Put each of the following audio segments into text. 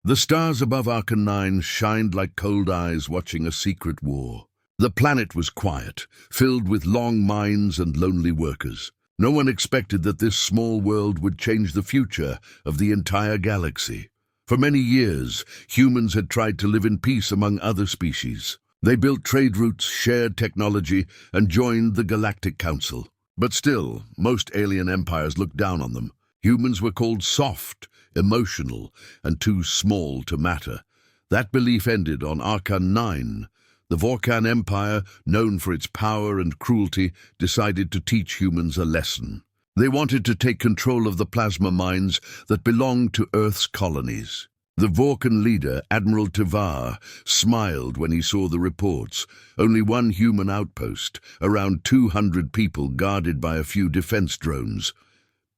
The stars above Arcan 9 shined like cold eyes watching a secret war. The planet was quiet, filled with long mines and lonely workers. No one expected that this small world would change the future of the entire galaxy. For many years, humans had tried to live in peace among other species. They built trade routes, shared technology, and joined the Galactic Council. But still, most alien empires looked down on them. Humans were called soft, emotional, and too small to matter. That belief ended on Arcan 9. The Vorkan Empire, known for its power and cruelty, decided to teach humans a lesson. They wanted to take control of the plasma mines that belonged to Earth's colonies. The Vorkan leader, Admiral Tivar, smiled when he saw the reports. Only one human outpost, around 200 people guarded by a few defense drones.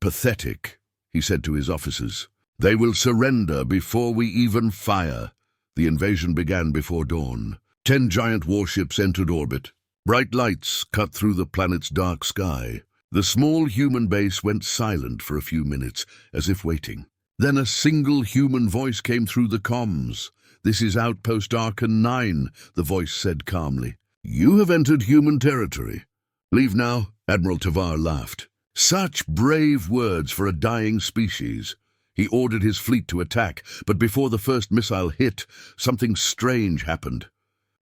Pathetic, he said to his officers. They will surrender before we even fire. The invasion began before dawn. 10 giant warships entered orbit. Bright lights cut through the planet's dark sky. The small human base went silent for a few minutes, as if waiting. Then a single human voice came through the comms. "This is Outpost Arcan 9, the voice said calmly. "You have entered human territory. Leave now," Admiral Tivar laughed. Such brave words for a dying species. He ordered his fleet to attack, but before the first missile hit, something strange happened.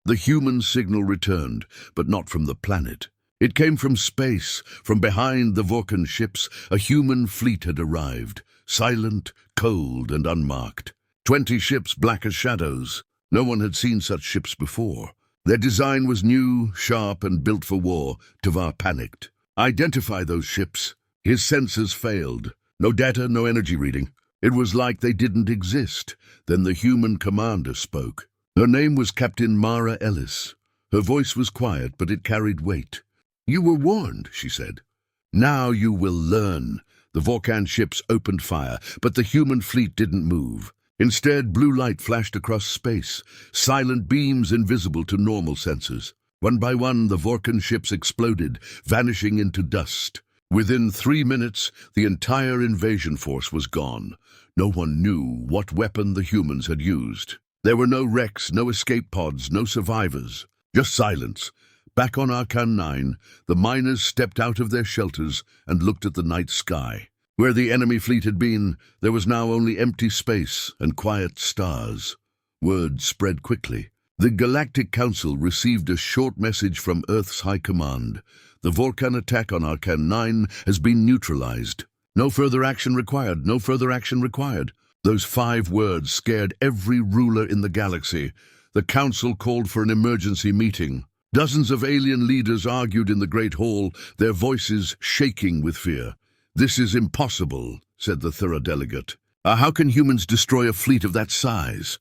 The human signal returned, but not from the planet. It came from space. From behind the Vorkan ships, a human fleet had arrived, silent, cold, and unmarked. 20 ships black as shadows. No one had seen such ships before. Their design was new, sharp, and built for war. Tivar panicked. "Identify those ships." His sensors failed. No data, no energy reading. It was like they didn't exist. Then the human commander spoke. Her name was Captain Mara Ellis. Her voice was quiet, but it carried weight. "You were warned," she said. "Now you will learn." The Vorkan ships opened fire, but the human fleet didn't move. Instead, blue light flashed across space, silent beams invisible to normal sensors. One by one, the Vorkan ships exploded, vanishing into dust. Within 3 minutes, the entire invasion force was gone. No one knew what weapon the humans had used. There were no wrecks, no escape pods, no survivors. Just silence. Back on Arcan 9, the miners stepped out of their shelters and looked at the night sky. Where the enemy fleet had been, there was now only empty space and quiet stars. Word spread quickly. The Galactic Council received a short message from Earth's High Command. The Vorkan attack on Arcan 9 has been neutralized. No further action required, no further action required. Those 5 words scared every ruler in the galaxy. The Council called for an emergency meeting. Dozens of alien leaders argued in the Great Hall, their voices shaking with fear. "This is impossible," said the thorough delegate. How can humans destroy a fleet of that size?"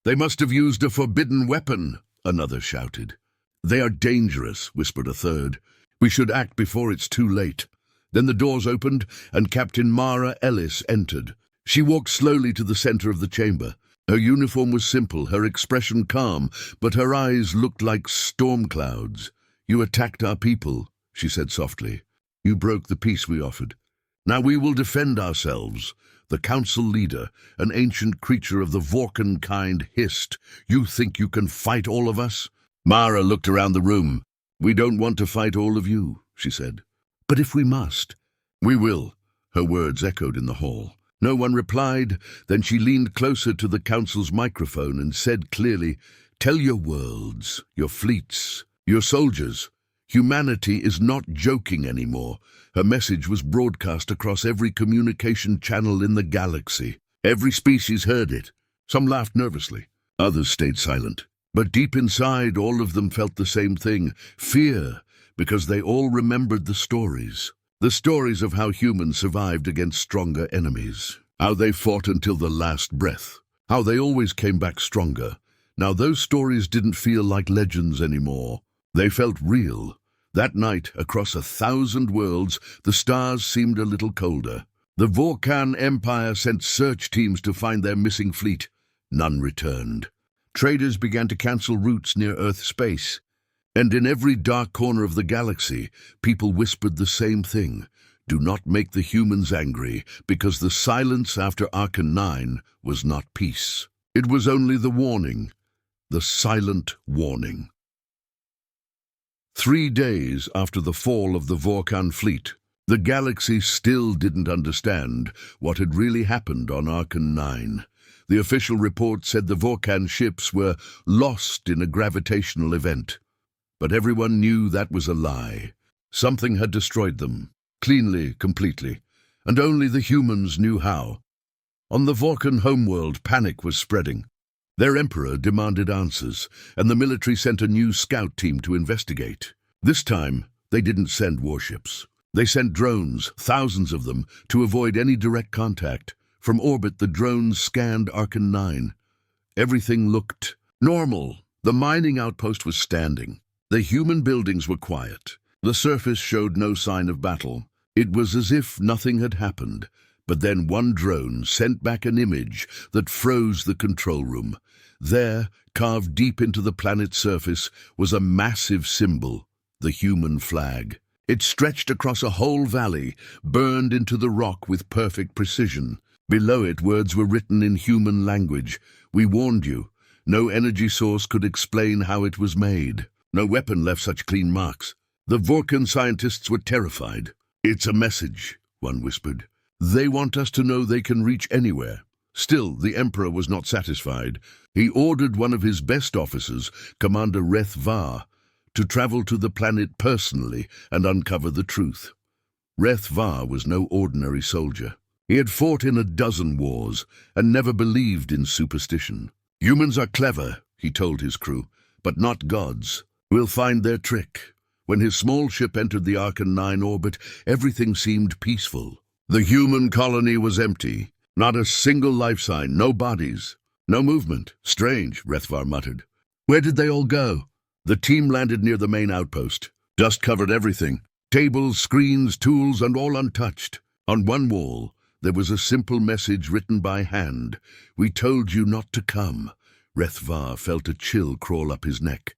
"They must have used a forbidden weapon," another shouted. "They are dangerous," whispered a third. "We should act before it's too late." Then the doors opened, and Captain Mara Ellis entered. She walked slowly to the center of the chamber. Her uniform was simple, her expression calm, but her eyes looked like storm clouds. "You attacked our people," she said softly. "You broke the peace we offered. Now we will defend ourselves." The council leader, an ancient creature of the Vorkan kind, hissed, "You think you can fight all of us?" Mara looked around the room. "We don't want to fight all of you," she said. "But if we must." "We will," her words echoed in the hall. No one replied. Then she leaned closer to the council's microphone and said clearly, "Tell your worlds, your fleets, your soldiers. Humanity is not joking anymore." Her message was broadcast across every communication channel in the galaxy. Every species heard it. Some laughed nervously. Others stayed silent. But deep inside, all of them felt the same thing, fear, because they all remembered the stories. The stories of how humans survived against stronger enemies. How they fought until the last breath. How they always came back stronger. Now those stories didn't feel like legends anymore. They felt real. That night, across 1,000 worlds, the stars seemed a little colder. The Vorkan Empire sent search teams to find their missing fleet. None returned. Traders began to cancel routes near Earth space. And in every dark corner of the galaxy, people whispered the same thing. Do not make the humans angry, because the silence after Arcan 9 was not peace. It was only the warning, the silent warning. 3 days after the fall of the Vorkan fleet, the galaxy still didn't understand what had really happened on Arcan 9. The official report said the Vorkan ships were lost in a gravitational event. But everyone knew that was a lie. Something had destroyed them, cleanly, completely, and only the humans knew how. On the Vorkan homeworld, panic was spreading. Their emperor demanded answers, and the military sent a new scout team to investigate. This time, they didn't send warships. They sent drones, thousands of them, to avoid any direct contact. From orbit, the drones scanned Arcan 9. Everything looked normal. The mining outpost was standing. The human buildings were quiet. The surface showed no sign of battle. It was as if nothing had happened. But then one drone sent back an image that froze the control room. There, carved deep into the planet's surface, was a massive symbol, the human flag. It stretched across a whole valley, burned into the rock with perfect precision. Below it, words were written in human language. "We warned you. No energy source could explain how it was made. No weapon left such clean marks." The Vorkan scientists were terrified. "It's a message," one whispered. "They want us to know they can reach anywhere." Still, the Emperor was not satisfied. He ordered one of his best officers, Commander Reth Var, to travel to the planet personally and uncover the truth. Reth Var was no ordinary soldier. He had fought in a dozen wars and never believed in superstition. "Humans are clever," he told his crew, "but not gods. We'll find their trick." When his small ship entered the Arcan 9 orbit, everything seemed peaceful. The human colony was empty. Not a single life sign, no bodies, no movement. "Strange," Rethvar muttered. "Where did they all go?" The team landed near the main outpost. Dust covered everything. Tables, screens, tools, and all untouched. On one wall, there was a simple message written by hand. "We told you not to come." Rethvar felt a chill crawl up his neck.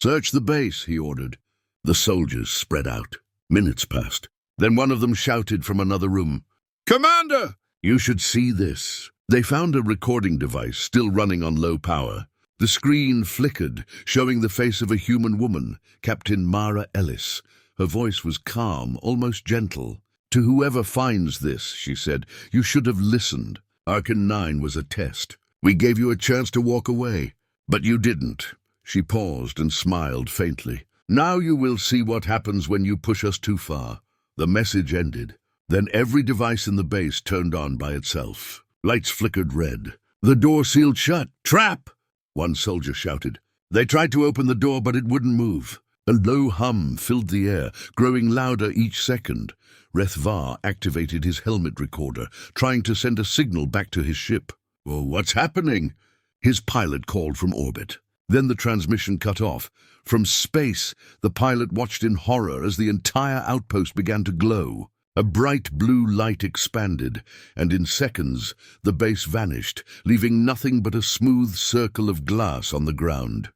"Search the base," he ordered. The soldiers spread out. Minutes passed. Then one of them shouted from another room, "Commander! You should see this." They found a recording device still running on low power. The screen flickered, showing the face of a human woman, Captain Mara Ellis. Her voice was calm, almost gentle. "To whoever finds this," she said, "you should have listened. Arcan 9 was a test. We gave you a chance to walk away, but you didn't." She paused and smiled faintly. "Now you will see what happens when you push us too far." The message ended. Then every device in the base turned on by itself. Lights flickered red. The door sealed shut. "Trap!" one soldier shouted. They tried to open the door, but it wouldn't move. A low hum filled the air, growing louder each second. Rethvar activated his helmet recorder, trying to send a signal back to his ship. "Oh, what's happening?" His pilot called from orbit. Then the transmission cut off. From space, the pilot watched in horror as the entire outpost began to glow. A bright blue light expanded, and in seconds, the base vanished, leaving nothing but a smooth circle of glass on the ground.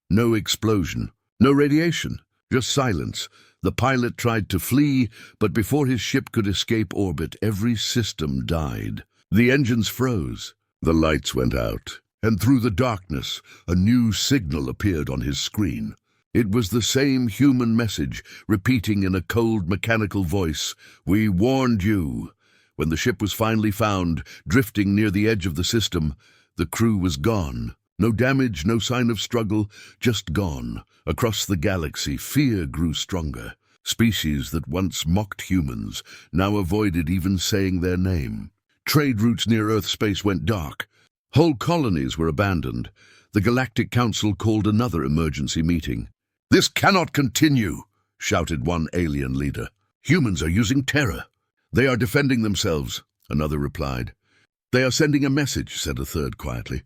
No explosion, no radiation, just silence. The pilot tried to flee, but before his ship could escape orbit, every system died. The engines froze. The lights went out, and through the darkness, a new signal appeared on his screen. It was the same human message, repeating in a cold mechanical voice, "We warned you." When the ship was finally found, drifting near the edge of the system, the crew was gone. No damage, no sign of struggle, just gone. Across the galaxy, fear grew stronger. Species that once mocked humans now avoided even saying their name. Trade routes near Earth space went dark. Whole colonies were abandoned. The Galactic Council called another emergency meeting. "This cannot continue," shouted one alien leader. "Humans are using terror." "They are defending themselves," another replied. "They are sending a message," said a third quietly.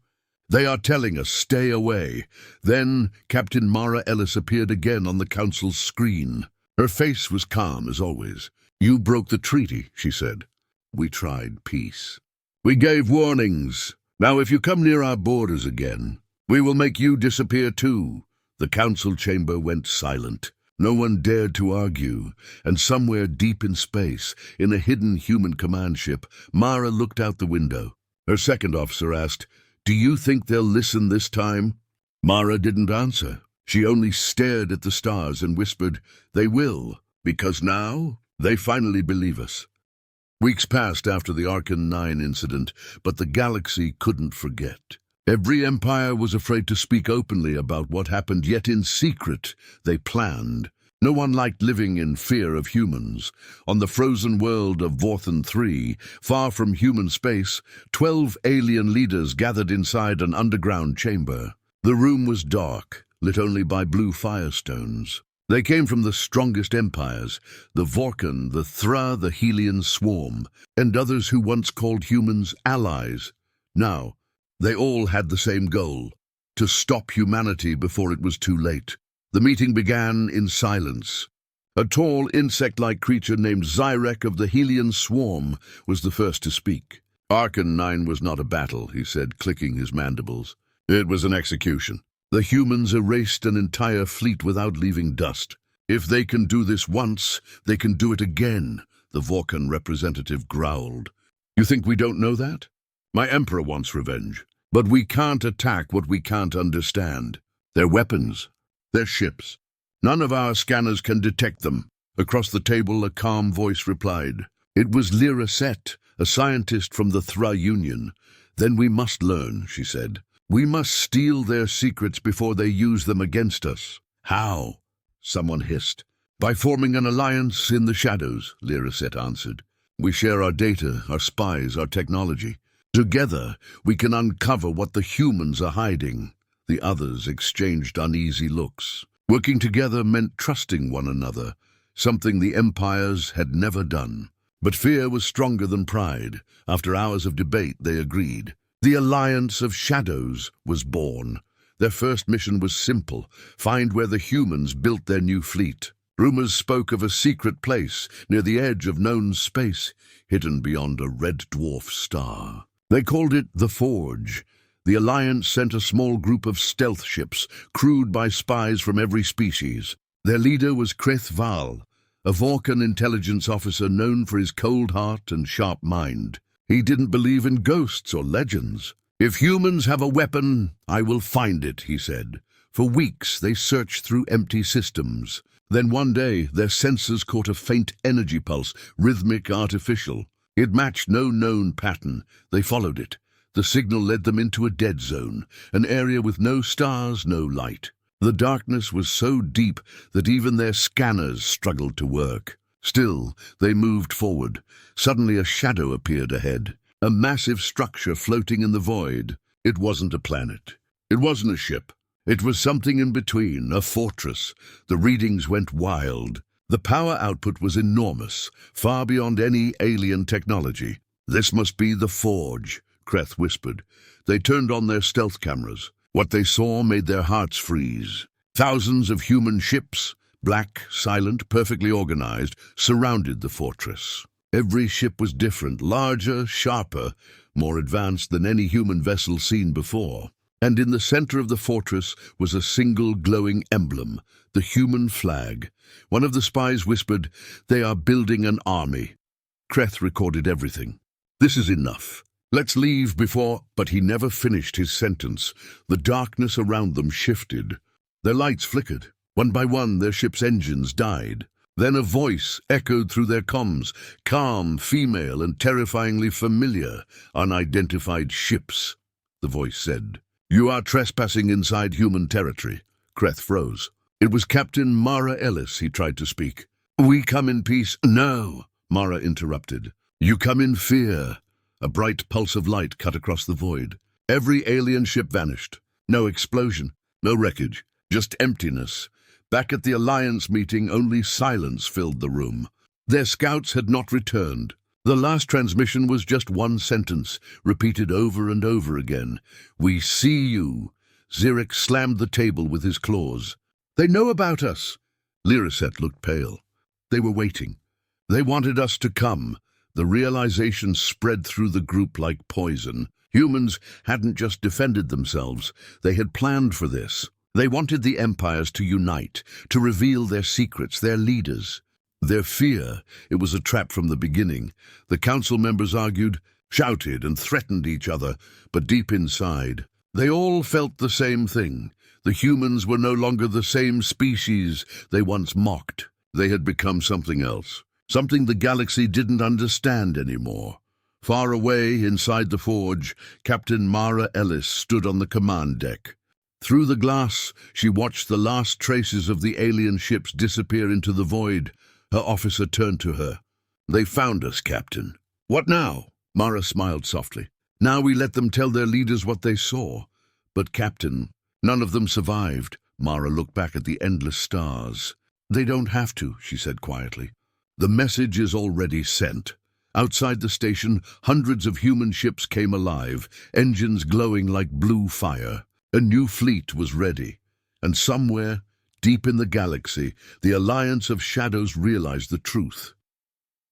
"They are telling us, stay away." Then Captain Mara Ellis appeared again on the Council's screen. Her face was calm as always. "You broke the treaty," she said. "We tried peace. We gave warnings. Now if you come near our borders again, we will make you disappear too." The council chamber went silent. No one dared to argue, and somewhere deep in space, in a hidden human command ship, Mara looked out the window. Her second officer asked, Do you think they'll listen this time?" Mara didn't answer. She only stared at the stars and whispered, "They will, because now they finally believe us." Weeks passed after the Arcan 9 incident, but the galaxy couldn't forget. Every empire was afraid to speak openly about what happened, yet in secret they planned. No one liked living in fear of humans. On the frozen world of Vorthan 3, far from human space, 12 alien leaders gathered inside an underground chamber. The room was dark, lit only by blue firestones. They came from the strongest empires, the Vorkan, the Thra, the Helian Swarm, and others who once called humans allies. Now, they all had the same goal: to stop humanity before it was too late. The meeting began in silence. A tall, insect-like creature named Zyrek of the Helian Swarm was the first to speak. "Arcan 9 was not a battle," he said, clicking his mandibles. "It was an execution. The humans erased an entire fleet without leaving dust. If they can do this once, they can do it again," the Vorkan representative growled. "You think we don't know that? My emperor wants revenge. But we can't attack what we can't understand. Their weapons, their ships. None of our scanners can detect them." Across the table, a calm voice replied. It was Lyra Set, a scientist from the Thra Union. "Then we must learn," she said. "We must steal their secrets before they use them against us." "How?" someone hissed. "By forming an alliance in the shadows," Lyra Set answered. "We share our data, our spies, our technology. Together, we can uncover what the humans are hiding." The others exchanged uneasy looks. Working together meant trusting one another, something the empires had never done. But fear was stronger than pride. After hours of debate, they agreed. The Alliance of Shadows was born. Their first mission was simple: find where the humans built their new fleet. Rumors spoke of a secret place near the edge of known space, hidden beyond a red dwarf star. They called it the Forge. The Alliance sent a small group of stealth ships, crewed by spies from every species. Their leader was Kreth Val, a Vorkan intelligence officer known for his cold heart and sharp mind. He didn't believe in ghosts or legends. "If humans have a weapon, I will find it," he said. For weeks they searched through empty systems. Then one day their sensors caught a faint energy pulse, rhythmic, artificial. It matched no known pattern. They followed it. The signal led them into a dead zone, an area with no stars, no light. The darkness was so deep that even their scanners struggled to work. Still, they moved forward. Suddenly a shadow appeared ahead, a massive structure floating in the void. It wasn't a planet. It wasn't a ship. It was something in between, a fortress. The readings went wild. The power output was enormous, far beyond any alien technology. "This must be the Forge," Kreth whispered. They turned on their stealth cameras. What they saw made their hearts freeze. Thousands of human ships, black, silent, perfectly organized, surrounded the fortress. Every ship was different, larger, sharper, more advanced than any human vessel seen before. And in the center of the fortress was a single glowing emblem, the human flag. One of the spies whispered, "They are building an army." Kreth recorded everything. "This is enough. Let's leave before—" But he never finished his sentence. The darkness around them shifted. Their lights flickered. One by one, their ship's engines died. Then a voice echoed through their comms, calm, female, and terrifyingly familiar. "Unidentified ships," the voice said. "You are trespassing inside human territory." Kreth froze. It was Captain Mara Ellis. He tried to speak. "We come in peace." "No," Mara interrupted. "You come in fear." A bright pulse of light cut across the void. Every alien ship vanished. No explosion, no wreckage, just emptiness. Back at the Alliance meeting, only silence filled the room. Their scouts had not returned. The last transmission was just one sentence, repeated over and over again. "We see you." Zyrek slammed the table with his claws. "They know about us." Lyraset looked pale. They were waiting. They wanted us to come. The realization spread through the group like poison. Humans hadn't just defended themselves. They had planned for this. They wanted the empires to unite, to reveal their secrets, their leaders. Their fear, it was a trap from the beginning. The council members argued, shouted and threatened each other, but deep inside, they all felt the same thing. The humans were no longer the same species they once mocked. They had become something else, something the galaxy didn't understand anymore. Far away, inside the forge, Captain Mara Ellis stood on the command deck. Through the glass, she watched the last traces of the alien ships disappear into the void. Her officer turned to her. "They found us, Captain." "What now?" Mara smiled softly. "Now we let them tell their leaders what they saw." "But, Captain, none of them survived." Mara looked back at the endless stars. "They don't have to," she said quietly. "The message is already sent." Outside the station, hundreds of human ships came alive, engines glowing like blue fire. A new fleet was ready. And somewhere, deep in the galaxy, the Alliance of Shadows realized the truth.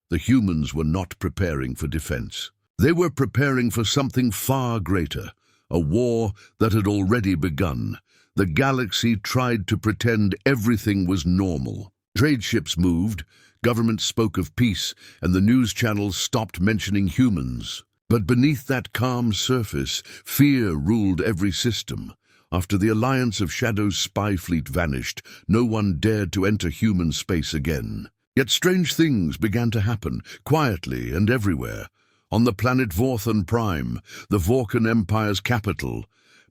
The humans were not preparing for defense. They were preparing for something far greater, a war that had already begun. The galaxy tried to pretend everything was normal. Trade ships moved, governments spoke of peace, and the news channels stopped mentioning humans. But beneath that calm surface, fear ruled every system. After the Alliance of Shadows spy fleet vanished, no one dared to enter human space again. Yet strange things began to happen, quietly and everywhere. On the planet Vorthon Prime, the Vorkan Empire's capital,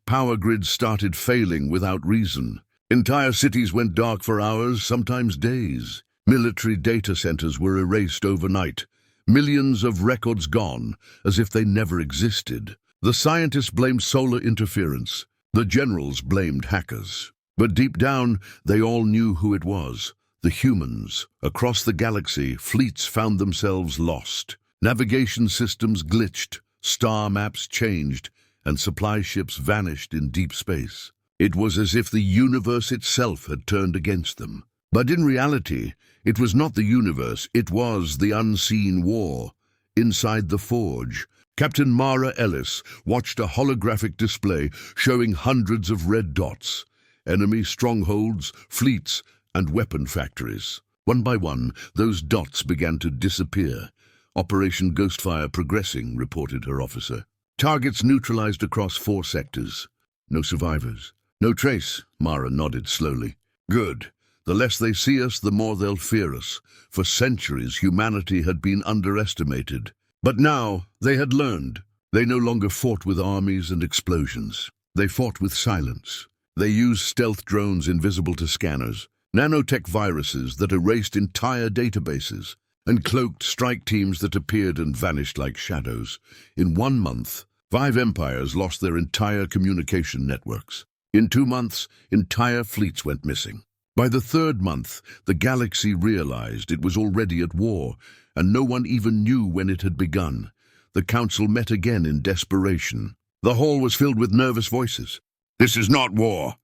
power grids started failing without reason. Entire cities went dark for hours, sometimes days. Military data centers were erased overnight. Millions of records gone, as if they never existed. The scientists blamed solar interference. The generals blamed hackers. But deep down, they all knew who it was. The humans. Across the galaxy, fleets found themselves lost. Navigation systems glitched, star maps changed, and supply ships vanished in deep space. It was as if the universe itself had turned against them. But in reality, it was not the universe, it was the unseen war. Inside the forge, Captain Mara Ellis watched a holographic display showing hundreds of red dots, enemy strongholds, fleets, and weapon factories. One by one, those dots began to disappear. "Operation Ghostfire progressing," reported her officer. "Targets neutralized across 4 sectors. No survivors." "No trace," Mara nodded slowly. "Good. The less they see us, the more they'll fear us. For centuries, humanity had been underestimated. But now, they had learned. They no longer fought with armies and explosions. They fought with silence. They used stealth drones invisible to scanners, nanotech viruses that erased entire databases, and cloaked strike teams that appeared and vanished like shadows. In 1 month, 5 empires lost their entire communication networks. In 2 months, entire fleets went missing. By the 3rd month, the galaxy realized it was already at war, and no one even knew when it had begun. The council met again in desperation. The hall was filled with nervous voices. "This is not war,"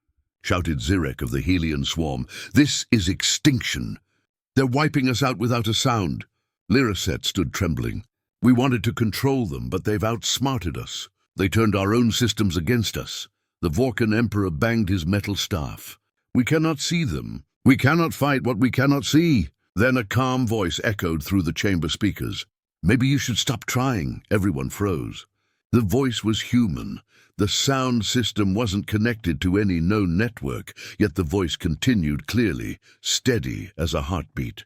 shouted Zirek of the Helion swarm. "This is extinction. They're wiping us out without a sound." Lyraset stood trembling. "We wanted to control them, but they've outsmarted us. They turned our own systems against us." The Vorkan Emperor banged his metal staff. "We cannot see them. We cannot fight what we cannot see." Then a calm voice echoed through the chamber speakers. "Maybe you should stop trying." Everyone froze. The voice was human. The sound system wasn't connected to any known network, yet the voice continued clearly, steady as a heartbeat.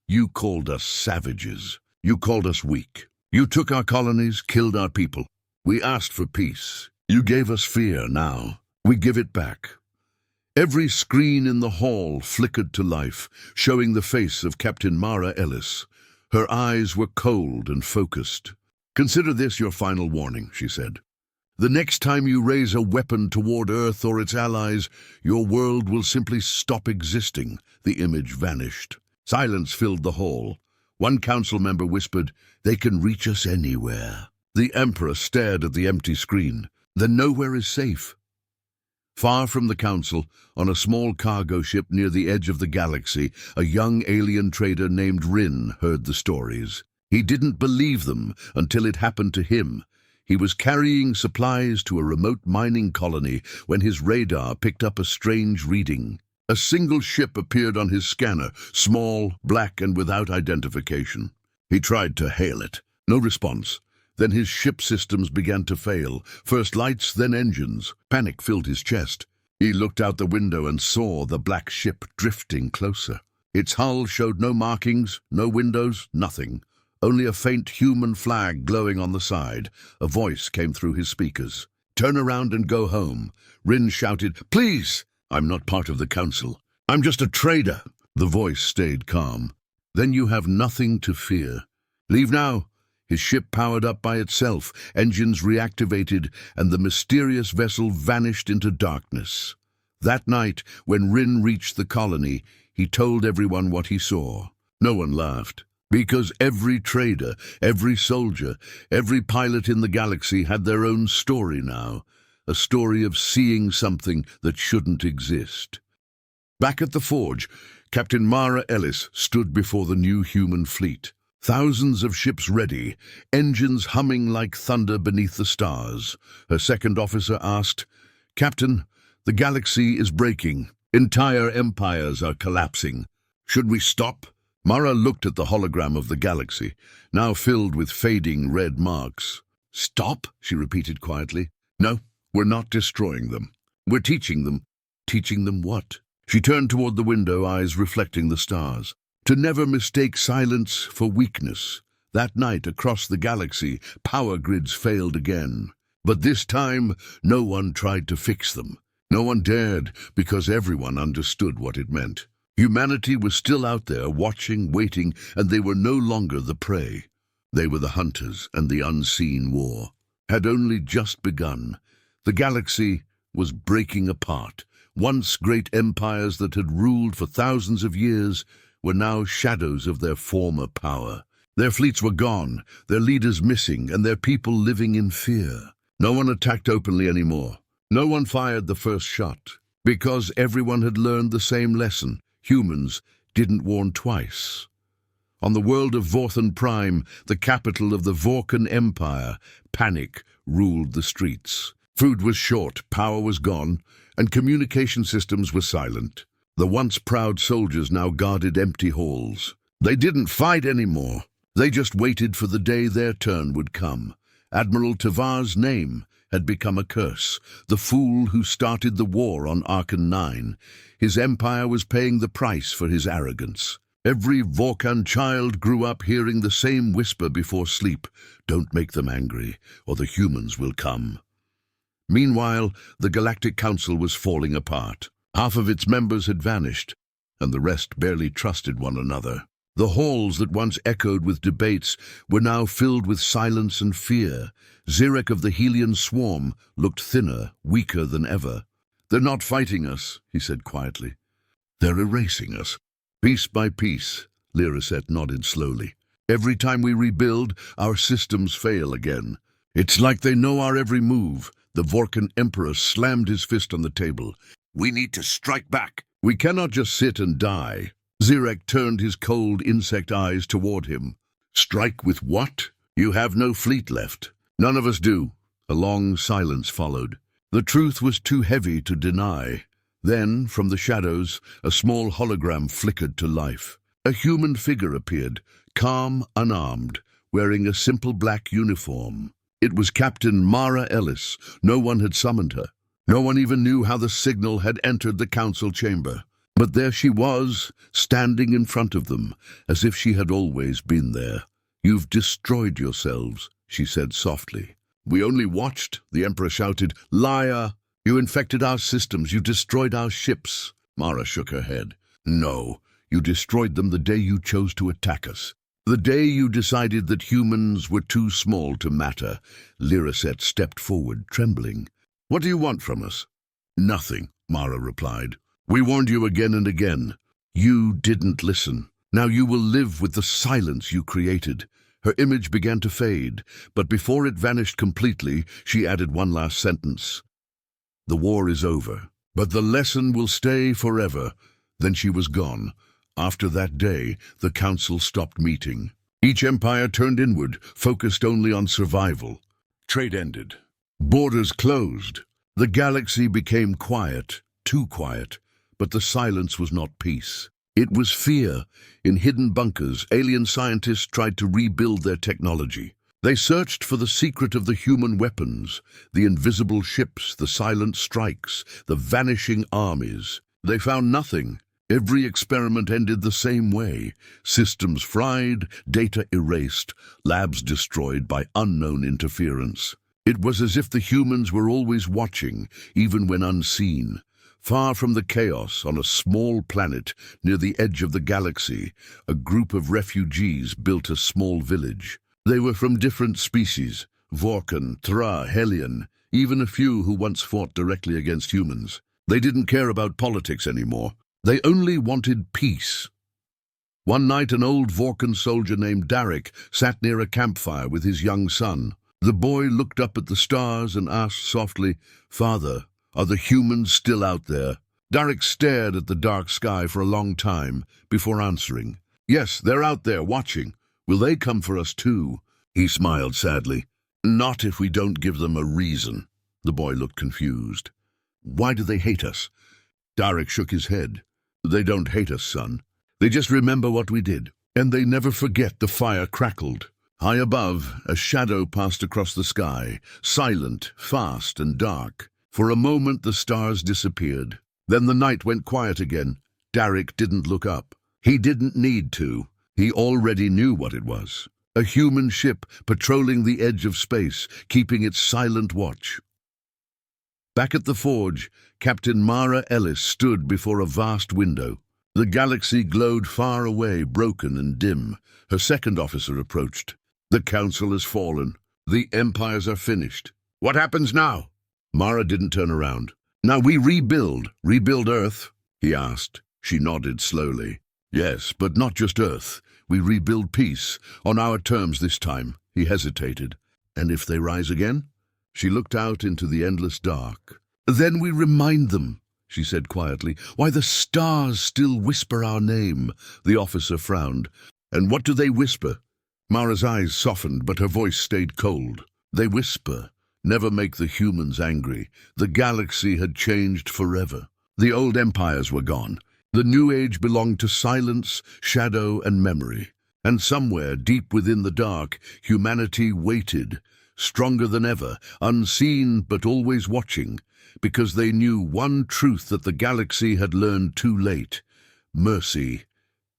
"You called us savages. You called us weak. You took our colonies, killed our people. We asked for peace. You gave us fear. Now we give it back." Every screen in the hall flickered to life, showing the face of Captain Mara Ellis. Her eyes were cold and focused. "Consider this your final warning," she said. "The next time you raise a weapon toward Earth or its allies, your world will simply stop existing." The image vanished. Silence filled the hall. One council member whispered, "They can reach us anywhere." The Emperor stared at the empty screen. "Then nowhere is safe." Far from the council, on a small cargo ship near the edge of the galaxy, a young alien trader named Rin heard the stories. He didn't believe them until it happened to him. He was carrying supplies to a remote mining colony when his radar picked up a strange reading. A single ship appeared on his scanner, small, black, and without identification. He tried to hail it. No response. Then his ship systems began to fail. First lights, then engines. Panic filled his chest. He looked out the window and saw the black ship drifting closer. Its hull showed no markings, no windows, nothing. Only a faint human flag glowing on the side. A voice came through his speakers. "Turn around and go home." Rin shouted, "Please! I'm not part of the council. I'm just a trader." The voice stayed calm. "Then you have nothing to fear. Leave now." His ship powered up by itself, engines reactivated, and the mysterious vessel vanished into darkness. That night, when Rin reached the colony, he told everyone what he saw. No one laughed, because every trader, every soldier, every pilot in the galaxy had their own story now, a story of seeing something that shouldn't exist. Back at the forge, Captain Mara Ellis stood before the new human fleet. Thousands of ships ready, engines humming like thunder beneath the stars. Her second officer asked, "Captain, the galaxy is breaking. Entire empires are collapsing. Should we stop?" Mara looked at the hologram of the galaxy, now filled with fading red marks. "Stop?" she repeated quietly. "No, we're not destroying them. We're teaching them." "Teaching them what?" She turned toward the window, eyes reflecting the stars. "To never mistake silence for weakness." That night, across the galaxy, power grids failed again. But this time, no one tried to fix them. No one dared, because everyone understood what it meant. Humanity was still out there, watching, waiting, and they were no longer the prey. They were the hunters, and the unseen war had only just begun. The galaxy was breaking apart. Once great empires that had ruled for thousands of years were now shadows of their former power. Their fleets were gone, their leaders missing, and their people living in fear. No one attacked openly anymore. No one fired the first shot, because everyone had learned the same lesson. Humans didn't warn twice. On the world of Vorthan Prime, the capital of the Vorkan Empire, panic ruled the streets. Food was short, power was gone, and communication systems were silent. The once proud soldiers now guarded empty halls. They didn't fight anymore. They just waited for the day their turn would come. Admiral Tavar's name had become a curse, the fool who started the war on Arkan 9. His empire was paying the price for his arrogance. Every Vorkan child grew up hearing the same whisper before sleep, "Don't make them angry, or the humans will come." Meanwhile, the Galactic Council was falling apart. Half of its members had vanished, and the rest barely trusted one another. The halls that once echoed with debates were now filled with silence and fear. Zirek of the Helion swarm looked thinner, weaker than ever. "They're not fighting us," he said quietly. "They're erasing us." "Piece by piece," Lyraset nodded slowly. "Every time we rebuild, our systems fail again. It's like they know our every move." The Vorkan Emperor slammed his fist on the table. "We need to strike back. We cannot just sit and die." Zirek turned his cold insect eyes toward him. "Strike with what? You have no fleet left." "None of us do." A long silence followed. The truth was too heavy to deny. Then, from the shadows, a small hologram flickered to life. A human figure appeared, calm, unarmed, wearing a simple black uniform. It was Captain Mara Ellis. No one had summoned her. No one even knew how the signal had entered the council chamber. But there she was, standing in front of them, as if she had always been there. "You've destroyed yourselves," she said softly. "We only watched," the Emperor shouted. "Liar! You infected our systems. You destroyed our ships." Mara shook her head. "No, you destroyed them the day you chose to attack us. The day you decided that humans were too small to matter." Lyraset stepped forward, trembling. "What do you want from us?" "Nothing," Mara replied. "We warned you again and again. You didn't listen. Now you will live with the silence you created." Her image began to fade, but before it vanished completely, she added one last sentence. "The war is over, but the lesson will stay forever." Then she was gone. After that day, the council stopped meeting. Each empire turned inward, focused only on survival. Trade ended. Borders closed. The galaxy became quiet, too quiet, but the silence was not peace. It was fear. In hidden bunkers, alien scientists tried to rebuild their technology. They searched for the secret of the human weapons, the invisible ships, the silent strikes, the vanishing armies. They found nothing. Every experiment ended the same way. Systems fried, data erased, labs destroyed by unknown interference. It was as if the humans were always watching, even when unseen. Far from the chaos, on a small planet near the edge of the galaxy, a group of refugees built a small village. They were from different species, Vorkan, Tra, Hellion, even a few who once fought directly against humans. They didn't care about politics anymore. They only wanted peace. One night, an old Vorkan soldier named Darek sat near a campfire with his young son. The boy looked up at the stars and asked softly, "Father, are the humans still out there?" Darek stared at the dark sky for a long time before answering. "Yes, they're out there, watching. Will they come for us too?" He smiled sadly. "Not if we don't give them a reason." The boy looked confused. "Why do they hate us?" Darek shook his head. "They don't hate us, son. They just remember what we did, and they never forget." The fire crackled. High above, a shadow passed across the sky, silent, fast, and dark. For a moment, the stars disappeared. Then the night went quiet again. Darek didn't look up. He didn't need to. He already knew what it was. A human ship patrolling the edge of space, keeping its silent watch. Back at the forge, Captain Mara Ellis stood before a vast window. The galaxy glowed far away, broken and dim. Her second officer approached. "The council has fallen. The empires are finished. What happens now?" Mara didn't turn around. "Now we rebuild Earth?" he asked. She nodded slowly. "Yes, but not just Earth. We rebuild peace, on our terms this time." He hesitated. "And if they rise again?" She looked out into the endless dark. "Then we remind them," she said quietly. "Why, the stars still whisper our name." The officer frowned. "And what do they whisper?" Mara's eyes softened, but her voice stayed cold. "They whisper, never make the humans angry. The galaxy had changed forever. The old empires were gone. The new age belonged to silence, shadow, and memory. And somewhere, deep within the dark, humanity waited, stronger than ever, unseen but always watching, because they knew one truth that the galaxy had learned too late: mercy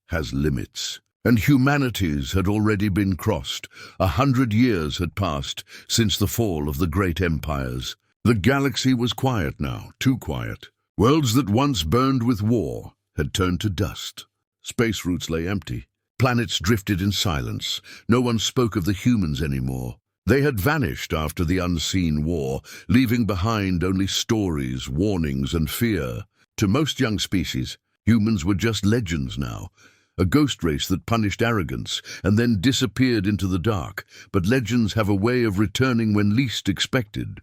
has limits. And humanity's had already been crossed. 100 years had passed since the fall of the great empires. The galaxy was quiet now, too quiet. Worlds that once burned with war had turned to dust. Space routes lay empty. Planets drifted in silence. No one spoke of the humans anymore. They had vanished after the unseen war, leaving behind only stories, warnings, and fear. To most young species, humans were just legends now. A ghost race that punished arrogance and then disappeared into the dark. But legends have a way of returning when least expected.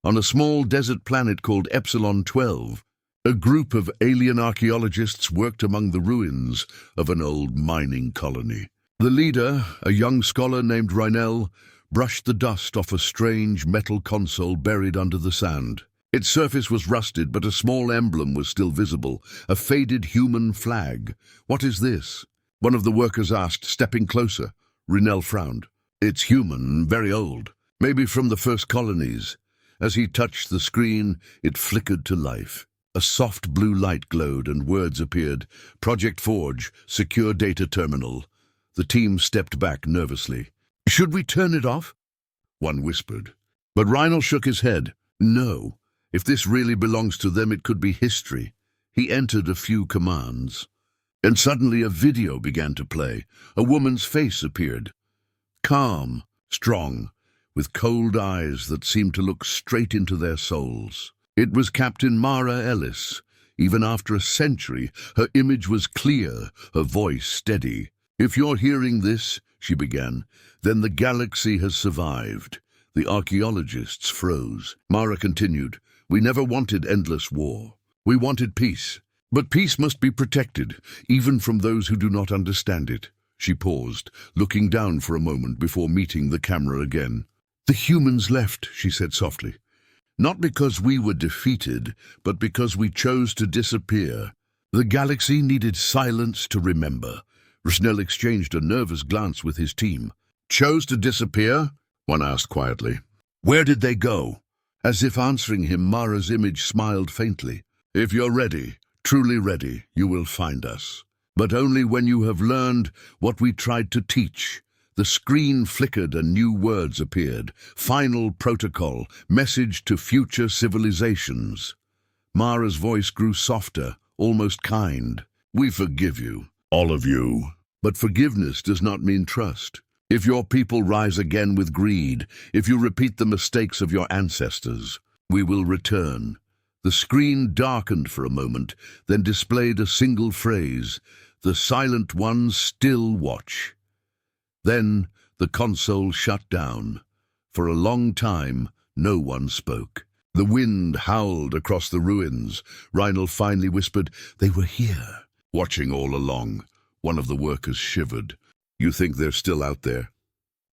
On a small desert planet called Epsilon 12, a group of alien archaeologists worked among the ruins of an old mining colony. The leader, a young scholar named Rhinell, brushed the dust off a strange metal console buried under the sand. Its surface was rusted, but a small emblem was still visible, a faded human flag. "What is this?" one of the workers asked, stepping closer. Rhinell frowned. "It's human, very old, maybe from the first colonies." As he touched the screen, it flickered to life. A soft blue light glowed and words appeared. "Project Forge, secure data terminal." The team stepped back nervously. "Should we turn it off?" one whispered. But Rhinell shook his head. "No. If this really belongs to them, it could be history." He entered a few commands. And suddenly a video began to play. A woman's face appeared. Calm, strong, with cold eyes that seemed to look straight into their souls. It was Captain Mara Ellis. Even after a century, her image was clear, her voice steady. "If you're hearing this," she began, "then the galaxy has survived." The archaeologists froze. Mara continued, "We never wanted endless war. We wanted peace. But peace must be protected, even from those who do not understand it." She paused, looking down for a moment before meeting the camera again. "The humans left," she said softly. "Not because we were defeated, but because we chose to disappear. The galaxy needed silence to remember." Rhinell exchanged a nervous glance with his team. Chose to disappear? One asked quietly. Where did they go? As if answering him, Mara's image smiled faintly. If you're ready, truly ready, you will find us. But only when you have learned what we tried to teach. The screen flickered and new words appeared. Final protocol, message to future civilizations. Mara's voice grew softer, almost kind. We forgive you, all of you. But forgiveness does not mean trust. If your people rise again with greed, if you repeat the mistakes of your ancestors, we will return. The screen darkened for a moment, then displayed a single phrase. The silent ones still watch. Then the console shut down. For a long time, no one spoke. The wind howled across the ruins. Reinl finally whispered, "They were here." Watching all along, one of the workers shivered. "You think they're still out there?"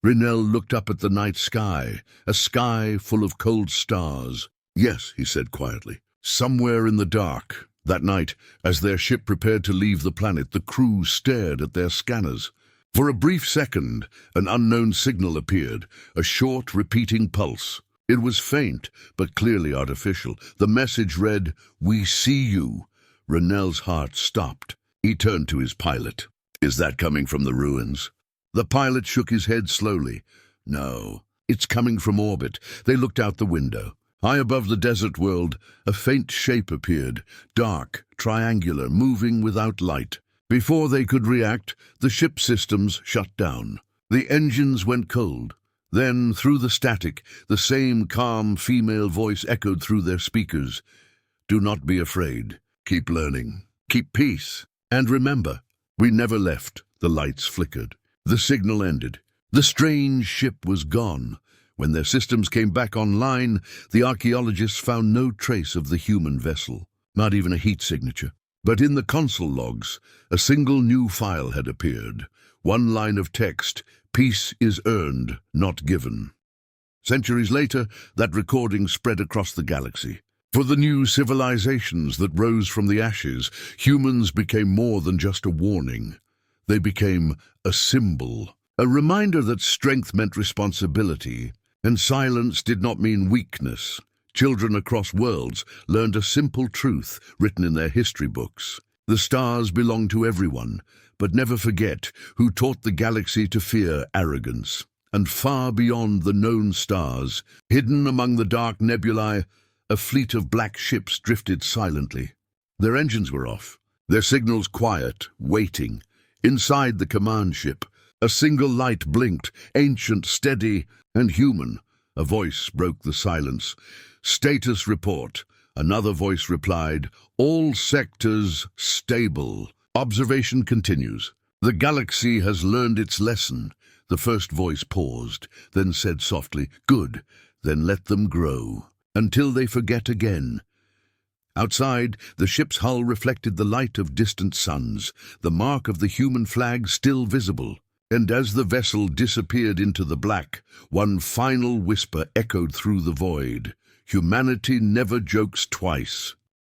Rinel looked up at the night sky, a sky full of cold stars. "Yes," he said quietly. "Somewhere in the dark." That night, as their ship prepared to leave the planet, the crew stared at their scanners. For a brief second, an unknown signal appeared, a short, repeating pulse. It was faint, but clearly artificial. The message read, "We see you." Rinel's heart stopped. He turned to his pilot. "Is that coming from the ruins?" The pilot shook his head slowly. "No, it's coming from orbit." They looked out the window. High above the desert world, a faint shape appeared, dark, triangular, moving without light. Before they could react, the ship systems shut down. The engines went cold. Then, through the static, the same calm female voice echoed through their speakers. "Do not be afraid. Keep learning. Keep peace. And remember, we never left." The lights flickered. The signal ended. The strange ship was gone. When their systems came back online, the archaeologists found no trace of the human vessel, not even a heat signature. But in the console logs, a single new file had appeared. One line of text, "Peace is earned, not given." Centuries later, that recording spread across the galaxy. For the new civilizations that rose from the ashes, humans became more than just a warning. They became a symbol, a reminder that strength meant responsibility, and silence did not mean weakness. Children across worlds learned a simple truth written in their history books. The stars belong to everyone, but never forget who taught the galaxy to fear arrogance. And far beyond the known stars, hidden among the dark nebulae, a fleet of black ships drifted silently. Their engines were off, their signals quiet, waiting. Inside the command ship, a single light blinked, ancient, steady, and human. A voice broke the silence. "Status report." Another voice replied, "All sectors stable. Observation continues. The galaxy has learned its lesson." The first voice paused, then said softly, "Good, then let them grow, until they forget again." Outside, the ship's hull reflected the light of distant suns, the mark of the human flag still visible. And as the vessel disappeared into the black, one final whisper echoed through the void. "Humanity never jokes twice."